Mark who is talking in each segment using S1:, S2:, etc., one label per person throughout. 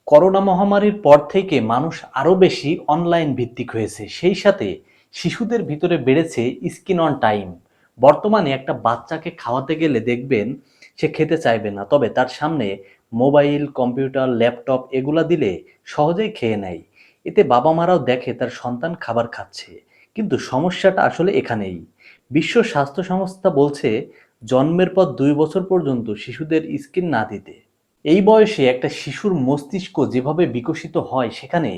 S1: Corona মহামারীর পর থেকে মানুষ আরো বেশি অনলাইন ভিত্তিক হয়েছে। সেই সাথে শিশুদের ভিতরে বেড়েছে স্ক্রিন অন টাইম। বর্তমানে একটা বাচ্চাকে খাওয়াতে গেলে দেখবেন সে খেতে চাইবে না, তবে তার সামনে মোবাইল, কম্পিউটার, ল্যাপটপ এগুলা দিলে সহজেই খেয়ে নেয়। এতে বাবা মারাও দেখে তার সন্তান খাবার খাচ্ছে, কিন্তু সমস্যাটা আসলে এখানেই। বিশ্ব স্বাস্থ্য সংস্থা বলছে জন্মের পর 2 বছর পর্যন্ত শিশুদের স্ক্রিন না দিতে। এই বয়সে একটা শিশুর মস্তিষ্ক যেভাবে বিকশিত হয়, সেখানে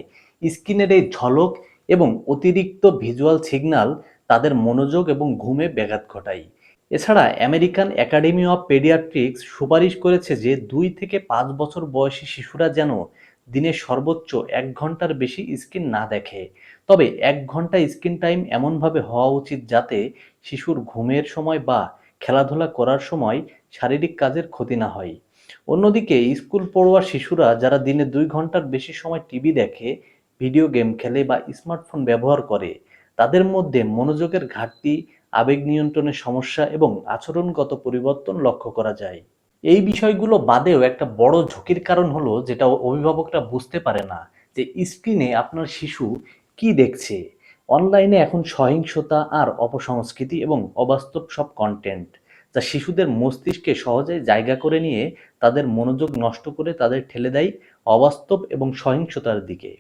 S1: স্ক্রিনের এই ঝলক এবং অতিরিক্ত ভিজুয়াল সিগন্যাল তাদের মনোযোগ এবং ঘুমে ব্যাঘাত ঘটায়। এছাড়া আমেরিকান একাডেমি অফ পেডিয়াট্রিক্স সুপারিশ করেছে যে 2 থেকে 5 বছর বয়সী শিশুরা যেন দিনে সর্বোচ্চ 1 ঘন্টার বেশি স্ক্রিন না দেখে। তবে 1 ঘন্টা স্ক্রিন টাইম এমনভাবে হওয়া উচিত যাতে শিশুর ঘুমের সময় বা খেলাধুলা করার সময় শারীরিক কাজের ক্ষতি না হয়। অন্যদিকে স্কুল পড়ুয়া শিশুরা যারা দিনে 2 ঘন্টার বেশি সময় টিভি দেখে, ভিডিও গেম খেলে বা স্মার্টফোন ব্যবহার করে, তাদের মধ্যে মনোযোগের ঘাটতি, আবেগ নিয়ন্ত্রণের সমস্যা এবং আচরণগত পরিবর্তন লক্ষ্য করা যায়। এই বিষয়গুলো বাদেও একটা বড় ঝুঁকির কারণ হলো, যেটা অভিভাবকরা বুঝতে পারে না, যে স্ক্রিনে আপনার শিশু কি দেখছে। অনলাইনে এখন সহিংসতা আর অপসংস্কৃতি এবং অবাস্তব সব কন্টেন্ট, যা শিশুদের মস্তিষ্কে সহজেই জায়গা করে নিয়ে তাদের মনোযোগ নষ্ট করে তাদের ঠেলে দেয় অবাস্তব এবং সহিংসতার দিকে।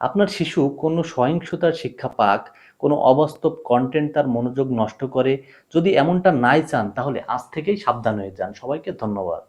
S1: আপনার শিশু কোনো সহিংসতার শিক্ষা পাক, কোনো অবাস্তব কন্টেন্ট তার মনোযোগ নষ্ট করে, যদি এমনটা নাই চান তাহলে আজ থেকেই সাবধান হয়ে যান। সবাইকে ধন্যবাদ।